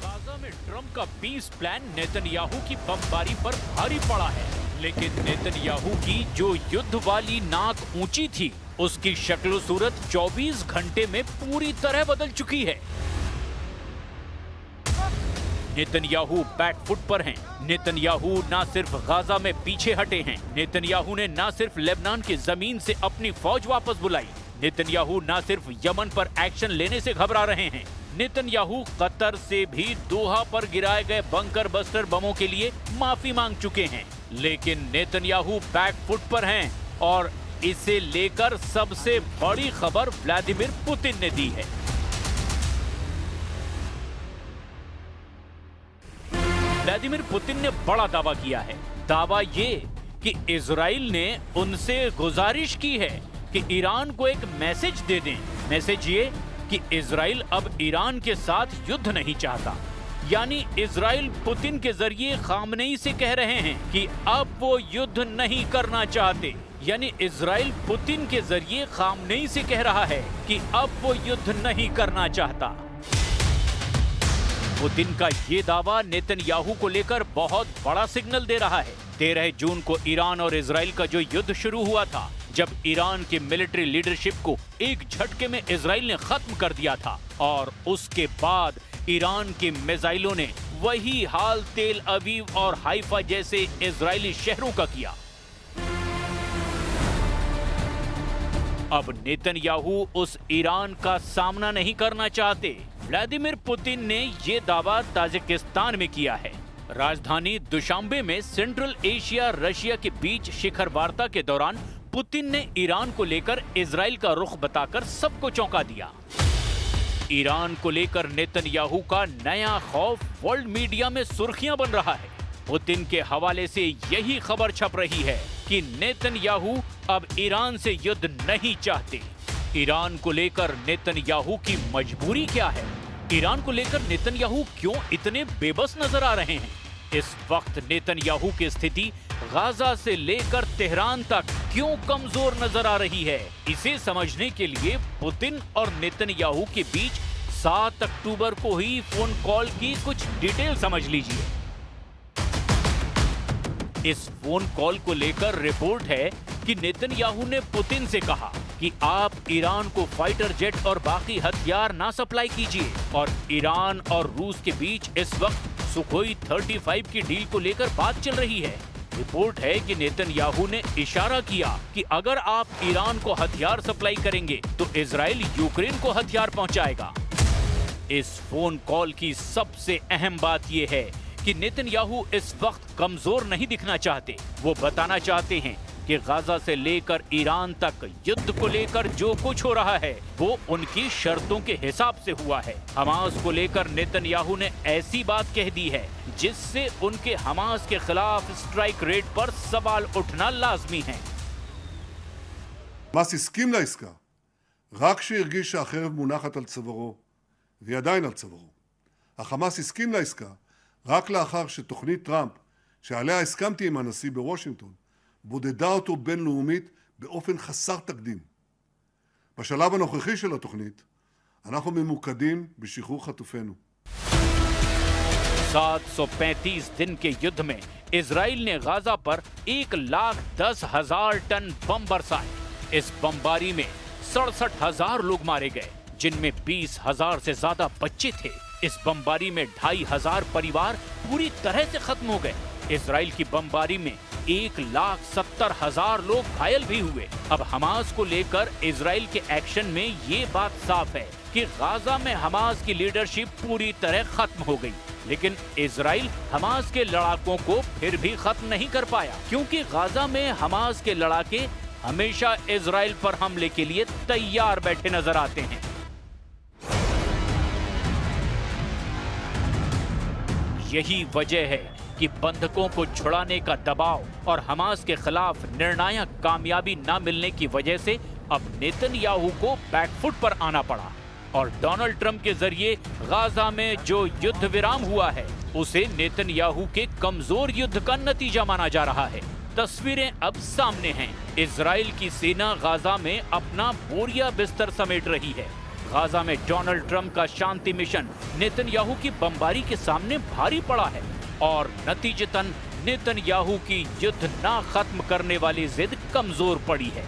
Gaza में Trump का piece plan Netanyahu की बमबारी पर भारी पड़ा है, लेकिन नेतन्याहू की जो युद्ध वाली नाक ऊंची थी, उसकी शक्ल सूरत 24 घंटे में पूरी तरह बदल चुकी है। नेतन्याहू बैकफुट पर हैं। नेतन्याहू ना सिर्फ गाजा में पीछे हटे हैं, नेतन्याहू ने ना सिर्फ लेबनान की जमीन से अपनी फौज वापस बुलाई, नेतन्याहू ना सिर्फ यमन पर एक्शन लेने से घबरा रहे हैं, नेतन्याहू कतर से भी दोहा पर गिराए गए बंकर बस्टर बमों के लिए माफी मांग चुके हैं। लेकिन नेतन्याहू बैकफुट पर हैं और इसे लेकर सबसे बड़ी खबर व्लादिमीर पुतिन ने दी है। व्लादिमीर पुतिन ने बड़ा दावा किया है। दावा ये कि इजराइल ने उनसे गुजारिश की है कि ईरान को एक मैसेज दे दें। मैसेज ये कि इजराइल अब ईरान के साथ युद्ध नहीं चाहता। यानी इजराइल पुतिन के जरिए खामनेई से कह रहे हैं कि अब वो युद्ध नहीं करना चाहते। यानी इजराइल पुतिन के जरिए खामनेई से कह रहा है कि अब वो युद्ध नहीं करना चाहता। पुतिन का ये दावा नेतन्याहू को लेकर बहुत बड़ा सिग्नल दे रहा है। 13 जून को ईरान और इजराइल का जो युद्ध शुरू हुआ था, जब ईरान की मिलिट्री लीडरशिप को एक झटके में इजराइल ने खत्म कर दिया था, और उसके बाद ईरान के मिसाइलों ने वही हाल तेल अवीव और हाइफा जैसे इजरायली शहरों का किया। अब नेतन्याहू उस ईरान का सामना नहीं करना चाहते। व्लादिमीर पुतिन ने ये दावा ताजिकिस्तान में किया है। राजधानी दुशांबे में सेंट्रल एशिया रशिया के बीच शिखर वार्ता के दौरान पुतिन ने ईरान को लेकर इजराइल का रुख बताकर सबको चौंका दिया। ईरान को लेकर नेतन्याहू का नया खौफ वर्ल्ड मीडिया में सुर्खियां बन रहा है। पुतिन के हवाले से यही खबर छप रही है कि नेतन्याहू अब ईरान से युद्ध नहीं चाहते। ईरान को लेकर नेतन्याहू की मजबूरी क्या है? ईरान को लेकर नेतन्याहू क्यों इतने बेबस नजर आ रहे हैं? इस वक्त नेतन्याहू की स्थिति गाजा से लेकर तेहरान तक क्यों कमजोर नजर आ रही है? इसे समझने के लिए पुतिन और नेतन्याहू के बीच 7 अक्टूबर को ही फोन कॉल की कुछ डिटेल समझ लीजिए। इस फोन कॉल को लेकर रिपोर्ट है कि नेतन्याहू ने पुतिन से कहा कि आप ईरान को फाइटर जेट और बाकी हथियार ना सप्लाई कीजिए, और ईरान और रूस के बीच इस वक्त सुखोई 35 की डील को लेकर बात चल रही है। रिपोर्ट है कि नेतन्याहू ने इशारा किया कि अगर आप ईरान को हथियार सप्लाई करेंगे तो इजराइल यूक्रेन को हथियार पहुंचाएगा। इस फोन कॉल की सबसे अहम बात यह है कि नेतन्याहू इस वक्त कमजोर नहीं दिखना चाहते। वो बताना चाहते हैं कि गाजा से लेकर ईरान तक युद्ध को लेकर जो कुछ हो रहा है वो उनकी शर्तों के हिसाब से हुआ है। हमास को लेकर नेतन्याहू ने ऐसी बात कह दी है जिससे उनके हमास के खिलाफ स्ट्राइक रेट पर सवाल उठना लाजमी है। חמאס הסכים לעסקה רק כשהרגיש שהחרב מונחת על צווארו, והיא עדיין על צווארו. החמאס הסכים לעסקה רק לאחר שתוכנית טראמפ, שעליה הסכמתי עם הנשיא בוושינגטון, בודדה אותו בינלאומית באופן חסר תקדים. בשלב הנוכחי של התוכנית, אנחנו ממוקדים בשחרור חטופינו. 735 दिन के युद्ध में इजराइल ने गाजा पर 1,10,000 टन बम बरसाए। इस बमबारी में 67,000 लोग मारे गए, जिनमें 20,000 से ज्यादा बच्चे थे। इस बमबारी में 2,500 परिवार पूरी तरह से खत्म हो गए। इजराइल की बमबारी में 1,70,000 लोग घायल भी हुए। अब हमास को लेकर इजराइल के एक्शन में ये बात साफ है कि गाजा में हमास की लीडरशिप पूरी तरह खत्म हो गई। लेकिन इजराइल हमास के लड़ाकों को फिर भी खत्म नहीं कर पाया, क्योंकि गाजा में हमास के लड़ाके हमेशा इजराइल पर हमले के लिए तैयार बैठे नजर आते हैं। यही वजह है कि बंधकों को छुड़ाने का दबाव और हमास के खिलाफ निर्णायक कामयाबी न मिलने की वजह से अब नेतन्याहू को बैकफुट पर आना पड़ा, और डोनाल्ड ट्रंप के जरिए गाजा में जो युद्ध विराम हुआ है उसे नेतन्याहू के कमजोर युद्ध का नतीजा माना जा रहा है। तस्वीरें अब सामने हैं। इजराइल की सेना गाजा में अपना बोरिया बिस्तर समेट रही है। गाजा में डोनाल्ड ट्रंप का शांति मिशन नेतन्याहू की बमबारी के सामने भारी पड़ा है और नतीजतन नेतन्याहू की युद्ध ना खत्म करने वाली जिद कमजोर पड़ी है।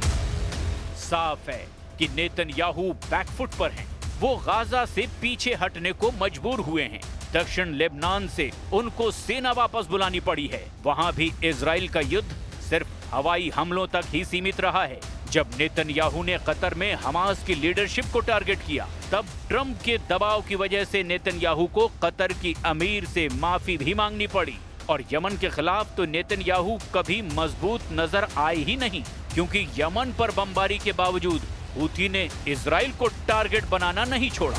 साफ है कि नेतन्याहू बैकफुट पर हैं। वो गाजा से पीछे हटने को मजबूर हुए हैं। दक्षिण लेबनान से उनको सेना वापस बुलानी पड़ी है। वहां भी इजराइल का युद्ध सिर्फ हवाई हमलों तक ही सीमित रहा है। जब नेतन्याहू ने कतर में हमास की लीडरशिप को टारगेट किया, तब ट्रंप के दबाव की वजह से नेतन्याहू को कतर की अमीर से माफी भी मांगनी पड़ी। और यमन के खिलाफ तो नेतन्याहू कभी मजबूत नजर आए ही नहीं, क्योंकि यमन पर बमबारी के बावजूद हूथी ने इजराइल को टारगेट बनाना नहीं छोड़ा।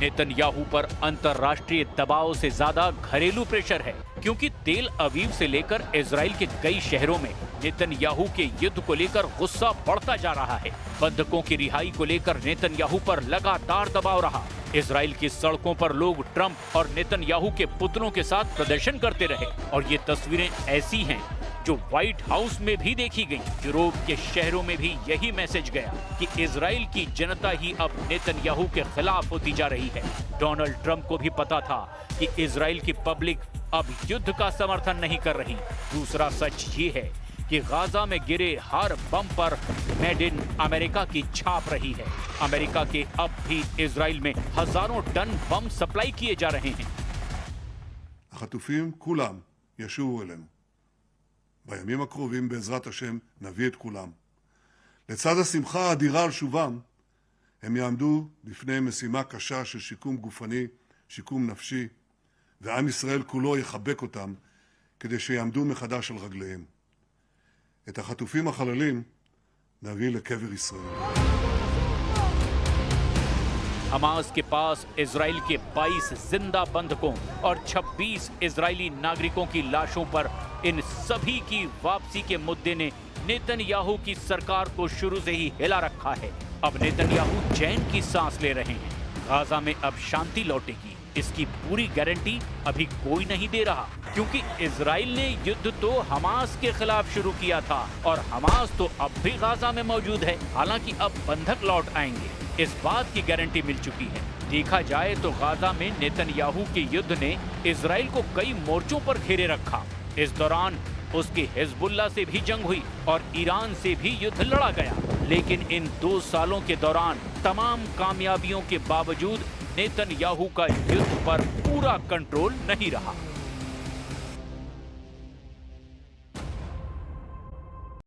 नेतन्याहू पर अंतर्राष्ट्रीय दबाव से ज्यादा घरेलू प्रेशर है, क्योंकि तेल अवीव से लेकर इजराइल के कई शहरों में नेतन्याहू के युद्ध को लेकर गुस्सा बढ़ता जा रहा है। बंधकों की रिहाई को लेकर नेतन्याहू पर लगातार दबाव रहा। इजराइल की सड़कों पर लोग ट्रंप और नेतन्याहू के पुतलों के साथ प्रदर्शन करते रहे और ये तस्वीरें ऐसी हैं जो व्हाइट हाउस में भी देखी गई। यूरोप के शहरों में भी यही मैसेज गया कि इजराइल की जनता ही अब नेतन्याहू के खिलाफ होती जा रही है। डोनाल्ड ट्रंप को भी पता था कि इजराइल की पब्लिक अब युद्ध का समर्थन नहीं कर रही। दूसरा सच ये है कि गाजा में गिरे हर बम पर मेड इन अमेरिका की छाप रही है। अमेरिका के अब भी इजराइल में हजारों टन बम सप्लाई किए जा रहे हैं। החטופים כולם ישובו אלינו. בימים הקרובים בעזרת השם נביא את כולם. לצד השמחה האדירה על שובם, הם יעמדו לפני משימה קשה של שיקום גופני, שיקום נפשי, ועם ישראל כולו יחבק אותם כדי שיעמדו מחדש על רגליהם. את החטופים החללים נביא לקבר ישראל. हमास के पास इजराइल के 22 जिंदा बंधकों और 26 इजरायली नागरिकों की लाशों पर इन सभी की वापसी के मुद्दे ने नेतन्याहू की सरकार को शुरू से ही हिला रखा है। अब नेतन्याहू चैन की सांस ले रहे हैं। गाजा में अब शांति लौटेगी, इसकी पूरी गारंटी अभी कोई नहीं दे रहा, क्योंकि इजराइल ने युद्ध तो हमास के खिलाफ शुरू किया था और हमास तो अब भी गाजा में मौजूद है। हालांकि अब बंधक लौट आएंगे, इस बात की गारंटी मिल चुकी है। देखा जाए तो गाजा में नेतन्याहू के युद्ध ने इजराइल को कई मोर्चों पर घेरे रखा। इस दौरान उसकी हिजबुल्लाह से भी जंग हुई और ईरान से भी युद्ध लड़ा गया। लेकिन इन 2 सालों के दौरान तमाम कामयाबियों के बावजूद नेतन्याहू का युद्ध पर पूरा कंट्रोल नहीं रहा।